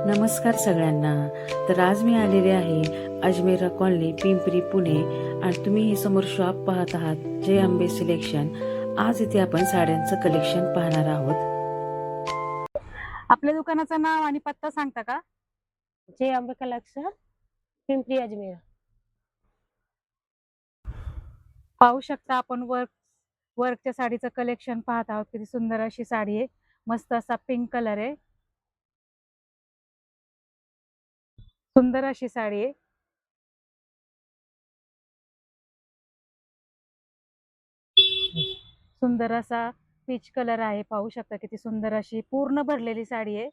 नमस्कार सगळ्यांना. तर आज मी आलेले आहे अजमेरा कॉलनी, पिंपरी, पुणे आणि तुम्ही हे समोर शॉप पाहत आहात जय अंबे सिलेक्शन. आज इथे आपण साड्यांचं कलेक्शन पाहणार आहोत. आपल्या दुकानाचं नाव आणि पत्ता सांगता का? जय अंबे कलेक्शन, पिंपरी अजमेर. पाहू शकता आपण वर्कच्या साडीचं कलेक्शन पाहत आहोत. किती सुंदर अशी साडी आहे. मस्त असा पिंक कलर आहे. सुंदर अशी साडी आहे. सुंदर असा पीच कलर आहे. पाहू शकता किती सुंदर अशी पूर्ण भरलेली साडी आहे.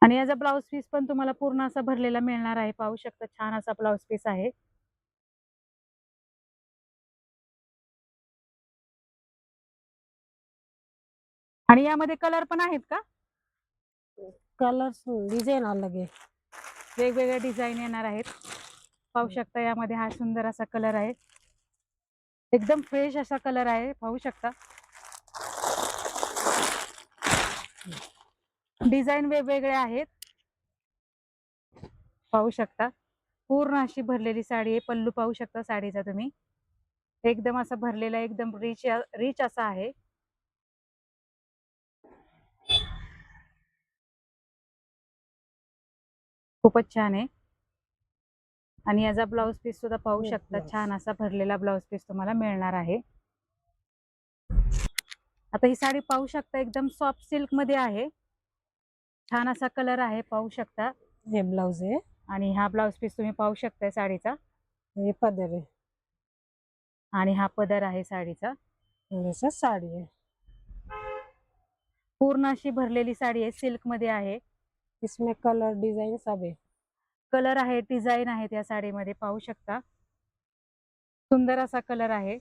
आणि याचा ब्लाउज पीस पण तुम्हाला पूर्ण असा भरलेला मिळणार आहे. पाहू शकता छान असा ब्लाउज पीस आहे. आणि यामध्ये कलर पण आहेत का? कलर्स डिझाईन अलग आहे, वेगवेगळे डिझाईन येणार आहेत. पाहू शकता यामध्ये हा सुंदर असा कलर आहे. एकदम फ्रेश असा कलर आहे. पाहू शकता डिझाईन वेगवेगळे आहेत. पाहू शकता पूर्ण अशी भरलेली साडी आहे. पल्लू पाहू शकता साडीचा तुम्ही. एकदम असा भरलेला, एकदम रिच असा आहे. खूपच छान आहे. आणि याचा ब्लाउज पीस सुद्धा पाहू शकता. छान असा भरलेला ब्लाउज पीस तुम्हाला मिळणार आहे. आता ही साडी पाहू शकता एकदम सॉफ्ट सिल्क मध्ये आहे. छान असा कलर आहे. पाहू शकता हे ब्लाउज आहे आणि हा ब्लाउज पीस तुम्ही पाहू शकता साडीचा. हे पदर आहे आणि हा पदर आहे साडीचा. जैसा साड़ी है, पूर्ण अशी भरलेली साडी आहे. सिल्क मध्ये आहे. इसमें कलर डिजाइन सब है. कलर आहे, डिझाईन आहेत या साडीमध्ये. पाहू शकता सुंदर असा कलर आहे.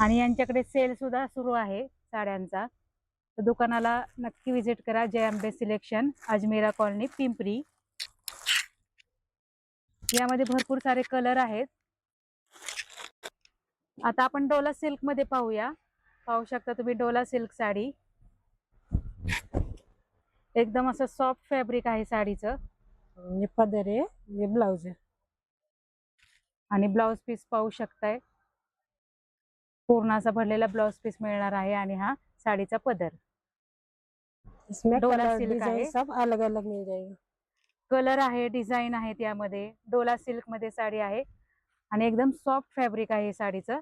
आणि यांच्याकडे सेल सुद्धा सुरू आहे साड्यांचा. तर दुकानाला नक्की विजिट करा. जय अंबे सिलेक्शन, अजमेरा कॉलनी, पिंपरी. यामध्ये भरपूर सारे कलर आहेत. आता आपण डोला सिल्क मध्ये पाहूया. पाहू शकता तुम्ही डोला सिल्क साडी. एकदम असं सॉफ्ट फॅब्रिक आहे साडीचं. ये पदर है, ये ब्लाउज है. आणि ब्लाउज पीस पाहू शकताय. पूर्ण असा भरलेला ब्लाउज पीस मिळणार आहे. आणि हा साडीचा पदर. इसमें डोला कलर सिल्क आहे. डिजाइन सब अलग अलग मिल जाएगा. कलर आहे, डिझाईन आहेत यामध्ये. डोला सिल्क मध्ये साडी आहे. आणि एकदम सॉफ्ट फॅब्रिक आहे साडीचं.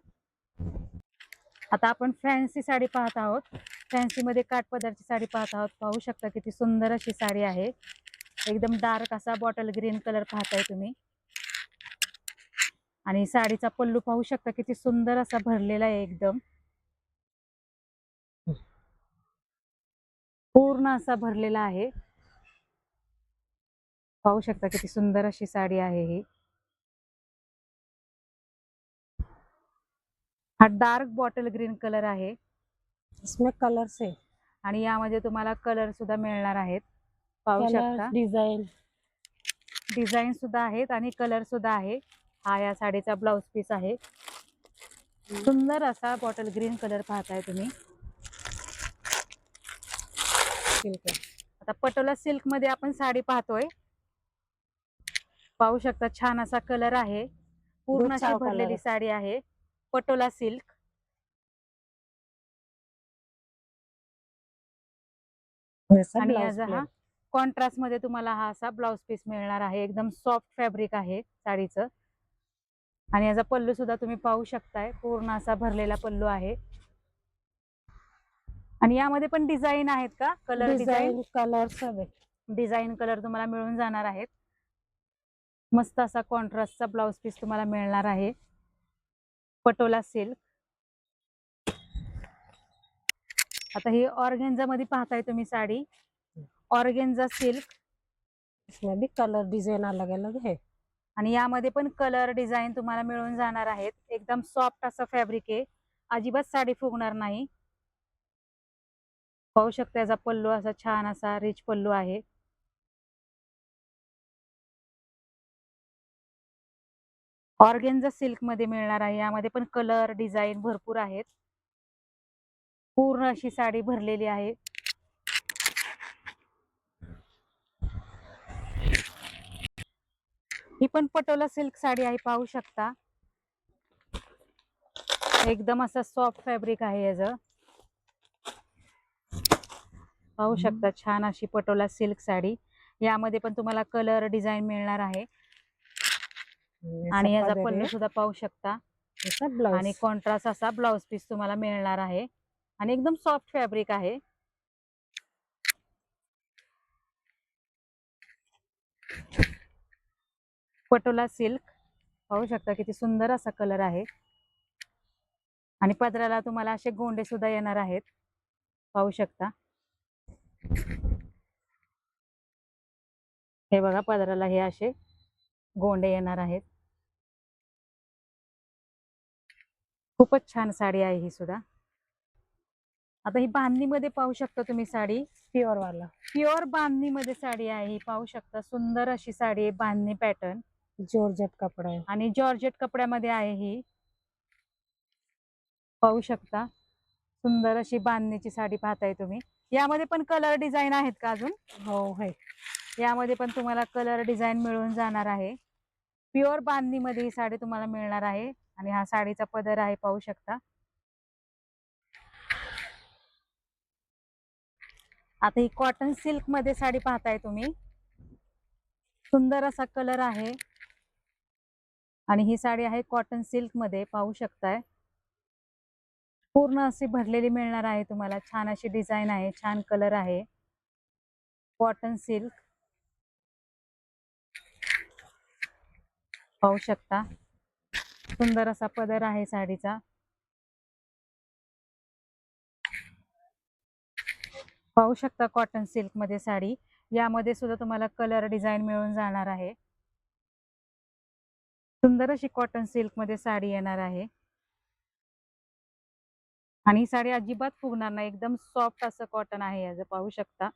आता आपण फॅन्सी साडी पाहत आहोत. फॅन्सी मध्ये काठपदरची साडी पाहत आहोत. पाहू शकता किती सुंदर अशी साडी आहे. एकदम डार्क असा बॉटल ग्रीन कलर पाहताय तुम्ही. आणि साडीचा पल्लू पाहू शकता किती सुंदर असा भरलेला आहे. एकदम पूर्ण असा भरलेला आहे. पाहू शकता किती सुंदर अशी साडी आहे ही. हा डार्क बॉटल ग्रीन कलर आहे. इसमें कलर्स है, आणि यामध्ये तुम्हाला कलर सुद्धा मिळणार आहेत. पाहू शकता डिजाइन डिझाईन सुद्धा आहेत आणि कलर सुद्धा आहे. हा या साडीचा ब्लाउज पीस आहे. सुंदर असा बॉटल ग्रीन कलर पाहताय तुम्ही. सिल्क. आता पटोला सिल्क मध्ये आपण साडी पाहतोय. पाहू शकता छान असा कलर आहे. पूर्ण अशी भरलेली साडी आहे. पटोला सिल्क. आणि याचा हा कॉन्ट्रास्ट मध्ये तुम्हाला हा असा ब्लाउज पीस मिळणार आहे. एकदम सॉफ्ट फॅब्रिक आहे साडीचं. आणि याचा पल्लू सुद्धा तुम्ही पाहू शकताय. पूर्ण असा भरलेला पल्लू आहे. आणि यामध्ये पण डिझाईन आहेत का? कलर डिझाईन कलर सब है. डिझाईन कलर तुम्हाला मिळून जाणार आहेत. मस्त असा कॉन्ट्रास्टचा ब्लाउज पीस तुम्हाला मिळणार आहे. पटोला सिल्क. आता ही ऑर्गेन्झा मध्ये पाहताय तुम्ही साडी. Organza silk. इसमें भी कलर डिजाइन अलग अलग है. आणि यामध्ये पण कलर डिझाईन तुम्हाला मिळून जाणार आहेत. एकदम सॉफ्ट असं फॅब्रिक आहे. अजिबात साडी फुगणार नाही. पाहू शकता याचा पल्लू असा छान असा रिच पल्लू आहे. ऑर्गेन्झा सिल्क मध्ये मिळणार आहे. यामध्ये पण कलर डिझाईन भरपूर आहेत. पूर्ण अशी साडी भरलेली आहे. ही पण पटोला सिल्क साडी आहे, पाहू शकता. एकदम असं सॉफ्ट फॅब्रिक आहे याचं. पाहू शकता छान अशी पटोला सिल्क साडी. यामध्ये पण तुम्हाला कलर डिझाईन मिळणार आहे. आणि याचा पल्लू सुद्धा पाहू शकता. आणि कॉन्ट्रास्ट असा ब्लाउज पीस तुम्हाला मिळणार आहे. आणि एकदम सॉफ्ट फॅब्रिक आहे. पटोला सिल्क पाहू शकता किती सुंदर असा कलर आहे. आणि पदराला तुम्हाला असे गोंडे सुद्धा येणार आहेत, पाहू शकता. हे बघा, पदराला हे असे गोंडे येणार आहेत. खूपच छान साडी आहे ही सुद्धा. आता ही बांधणीमध्ये पाहू शकता तुम्ही साडी. प्युअर बांधणीमध्ये साडी आहे ही, पाहू शकता. सुंदर अशी साडी आहे, बांधणी पॅटर्न. जॉर्जेट कपडा आहे आणि जॉर्जेट कपड्यामध्ये आहे ही, पाहू शकता. सुंदर अशी बांधणीची साडी पाहताय तुम्ही. यामध्ये पण कलर डिझाईन आहेत का अजून? हो आहे. यामध्ये पण तुम्हाला कलर डिझाईन मिळून जाणार आहे. प्युअर बांधणीमध्ये ही साडी तुम्हाला मिळणार आहे. आणि हा साडीचा पदर आहे, पाहू शकता. आता ही कॉटन सिल्क मध्ये साडी पाहताय तुम्ही. सुंदर असा कलर आहे. आणि ही साडी आहे कॉटन सिल्क मध्ये, पाहू शकताय. पूर्ण अशी भरलेली मिळणार आहे तुम्हाला. छान अशी डिझाईन आहे, छान कलर आहे. कॉटन सिल्क पाहू शकता. सुंदर असा पदर आहे साडीचा, पाहू शकता. कॉटन सिल्क मध्ये साडी. यामध्ये सुद्धा तुम्हाला कलर डिझाईन मिळून जाणार आहे. सुंदर अशी कॉटन सिल्क मध्ये साडी येणार आहे. आणि ही साडी अजिबात फुगणार नाही, एकदम सॉफ्ट असं कॉटन आहे याचं, पाहू शकता.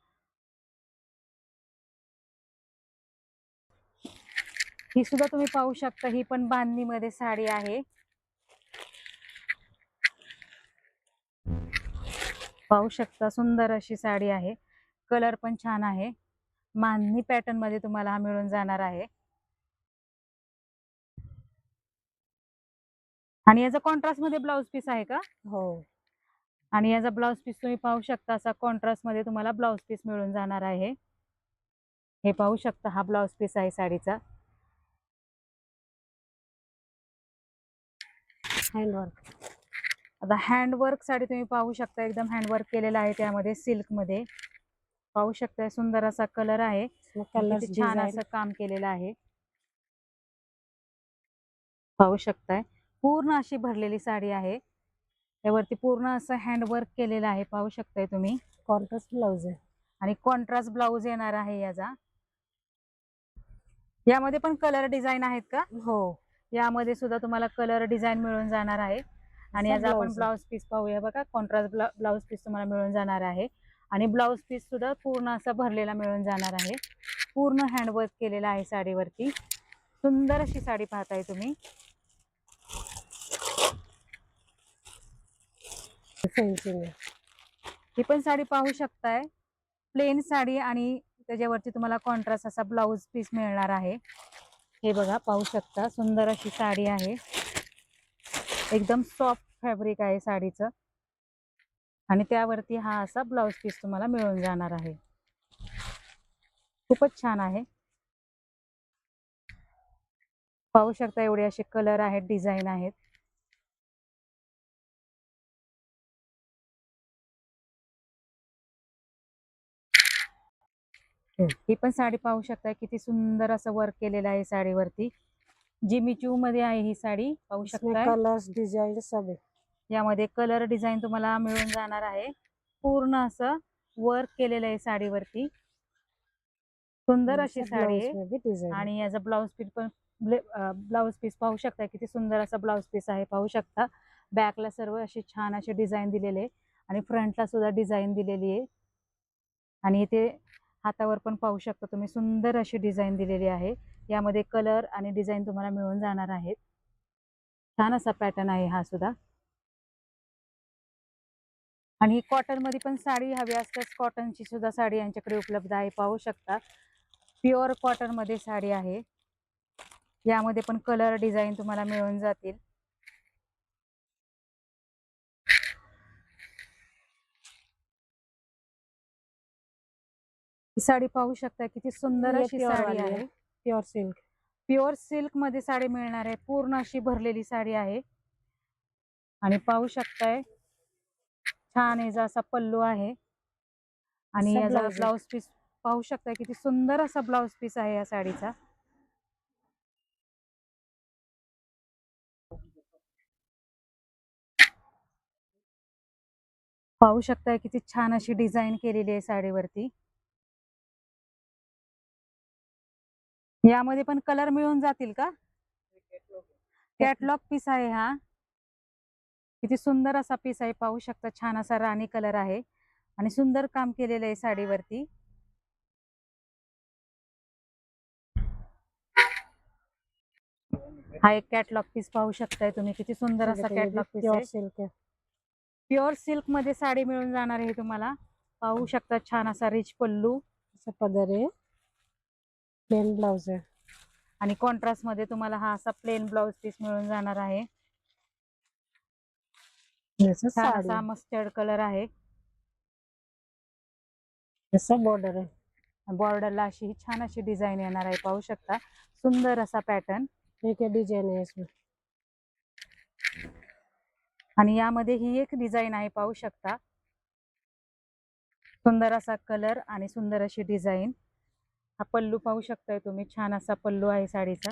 ही सुद्धा तुम्ही पाहू शकता. ही पण बांधणीमध्ये साडी आहे, पाहू शकता. सुंदर अशी साडी आहे. कलर पण छान आहे. बांधणी पॅटर्न मध्ये तुम्हाला हा मिळून जाणार आहे. आणि याचा कॉन्ट्रास्ट मध्ये ब्लाउज पीस आहे का? हो. आणि याचा ब्लाउज पीस तुम्ही पाहू शकता. असा कॉन्ट्रास्ट मध्ये तुम्हाला ब्लाउज पीस मिळून जाणार आहे. हे पाहू शकता, हा ब्लाउज पीस आहे साडीचा. हँडवर्क. आता हँडवर्क साडी तुम्ही पाहू शकता. एकदम हँडवर्क केलेला आहे त्यामध्ये, सिल्क मध्ये, पाहू शकता. सुंदर असा कलर आहे. किती छान असं काम केलेलं आहे, पाहू शकताय. पूर्ण अशी भरलेली साडी आहे. त्यावरती पूर्ण असं हँडवर्क केलेलं आहे, पाहू शकताय तुम्ही. कॉन्ट्रास्ट ब्लाउज आहे. आणि कॉन्ट्रास्ट ब्लाउज येणार आहे याचा. यामध्ये पण कलर डिझाईन आहेत का? हो. यामध्ये सुद्धा तुम्हाला कलर डिझाईन मिळून जाणार आहे. आणि याचा आपण ब्लाउज पीस पाहूया. बघा, कॉन्ट्रास्ट ब्लाउज पीस तुम्हाला मिळून जाणार आहे. आणि ब्लाउज पीस सुद्धा पूर्ण असा भरलेला मिळून जाणार आहे. पूर्ण हँडवर्क केलेला आहे साडीवरती. सुंदर अशी साडी पाहताय तुम्ही. ही पण साडी पाहू शकताय. प्लेन साडी आणि त्याच्यावरती तुम्हाला कॉन्ट्रास्ट असा ब्लाउज पीस मिळणार आहे. हे बघा, पाहू शकता. सुंदर अशी साडी आहे. एकदम सॉफ्ट फॅब्रिक आहे साडीचं. आणि त्यावरती हा असा ब्लाउज पीस तुम्हाला मिळून जाणार आहे. खूपच छान आहे, पाहू शकता. एवढे असे कलर आहेत, डिझाईन आहेत. ही पण साडी पाहू शकता. किती सुंदर असं वर्क केलेलं आहे साडीवरती. जिमीचू मध्ये आहे ही साडी, पाहू शकता. कलर्स डिझाईन सब आहे. यामध्ये कलर डिझाईन तुम्हाला मिळून जाणार आहे. पूर्ण असं वर्क केलेलं आहे साडीवरती. सुंदर अशी साडी आहे. आणि याचा ब्लाउज पीस पण ब्लाउज पीस पाहू शकता. किती सुंदर असा ब्लाउज पीस आहे, पाहू शकता. बॅकला सर्व असे छान असे डिझाईन दिलेले आणि फ्रंटला सुद्धा डिझाईन दिलेली आहे. आणि इथे हातावर पण पाहू शकता तुम्ही, सुंदर अशी डिझाईन दिलेली आहे. यामध्ये कलर आणि डिझाईन तुम्हाला मिळून जाणार आहेत. छान असा पॅटर्न आहे हा सुद्धा. आणि कॉटन मध्ये पण साडी हवी असल्यास कॉटनची सुद्धा साडी यांच्याकडे उपलब्ध आहे, पाहू शकता. प्युअर कॉटन मध्ये साडी आहे. यामध्ये पण कलर डिझाईन तुम्हाला मिळून जातील. ही साडी पाहू शकता, किती सुंदर ये अशी प्योर साडी वाली आहे. है, प्योर सिल्क. प्युअर सिल्क मध्ये साडी मिळणार आहे. पूर्ण अशी भरलेली साडी आहे. आणि पाहू शकताय छान याचा असा पल्लू आहे. आणि सब याचा ब्लाउज है. ब्लाउज पीस पाहू शकता, किती सुंदर असा ब्लाउज पीस आहे या साडीचा. पाहू शकताय किती छान अशी डिझाईन केलेली आहे साडीवरती. यामध्ये पण कलर मिळून जातील का? कॅटलॉग पीस आहे हा. किती सुंदर असा पीस आहे, पाहू शकता. छान असा राणी कलर आहे आणि सुंदर काम केलेलं आहे साडीवरती. हा एक कॅटलॉग पीस पाहू शकताय तुम्ही, किती सुंदर असा कॅटलॉग पीस प्योर आहे. सिल्क है. प्युअर सिल्क मध्ये साडी मिळून जाणार आहे तुम्हाला. पाहू शकता छान असा रिच पल्लू ऐसा पदर है, प्लेन ब्लाउज है. आणि कॉन्ट्रास्ट मध्ये तुम्हाला हा असा प्लेन ब्लाउज पीस मिळून जाणार आहे. ऐसा छान साड़ी, असा मस्टर्ड कलर आहे. ऐसा बॉर्डर है. बॉर्डरला अशी ही छान अशी डिझाईन येणार आहे, पाहू शकता. सुंदर असा पॅटर्न. एक डिजाइन है इसमें. आणि यामध्ये ही एक डिझाईन आहे, पाहू शकता. सुंदर असा कलर आणि सुंदर अशी डिझाईन. हा पल्लू पाहू शकताय तुम्ही, छान असा पल्लू आहे साडीचा.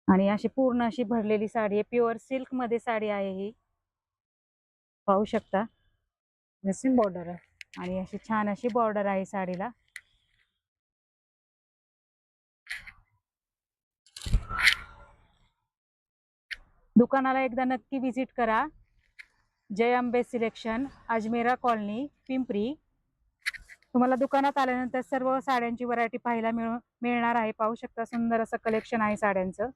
आणि अशी पूर्ण अशी भरलेली साडी आहे. प्युअर सिल्क मध्ये साडी आहे ही, पाहू शकता. ऐसे बॉर्डर है. आणि अशी छान अशी बॉर्डर आहे साडीला. दुकानाला एकदा नक्की विजिट करा. जय अंबे सिलेक्शन, अजमेरा कॉलनी, पिंपरी. तुम्हाला दुकानात आल्यानंतर सर्व साड्यांची व्हरायटी पाहायला मिळणार आहे. पाहू शकता सुंदर असं कलेक्शन आहे साड्यांचं.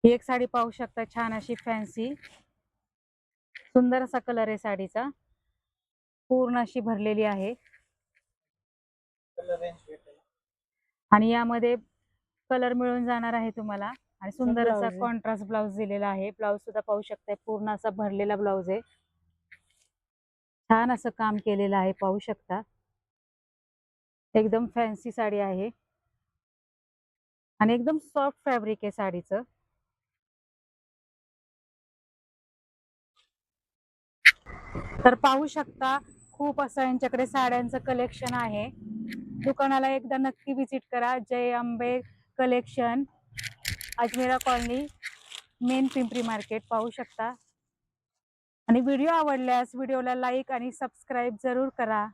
ही एक साडी पाहू शकता, छान अशी फॅन्सी. सुंदर असा कलर आहे साडीचा. पूर्ण अशी भरलेली आहे. आणि यामध्ये कलर मिळून जाणार आहे तुम्हाला. आणि सुंदर असा ब्लाउज आहे. कॉन्ट्रास्ट ब्लाउज दिलेला आहे. ब्लाउज सुद्धा पाहू शकताय, पूर्ण असा भरलेला ब्लाउज आहे. छान असं काम केलेलं आहे, पाहू शकता. एकदम फॅन्सी साडी आहे आणि एकदम सॉफ्ट फॅब्रिक आहे साडीचं. तर पाहू शकता खूप असं यांच्याकडे साड्यांचं कलेक्शन आहे. दुकानाला एकदा नक्की विजिट करा. Jai Ambe collection, Ajmera colony, main Pimpri market, पाहू शकता. आणि व्हिडिओ आवडल्यास व्हिडिओला लाईक आणि सबस्क्राईब जरूर करा.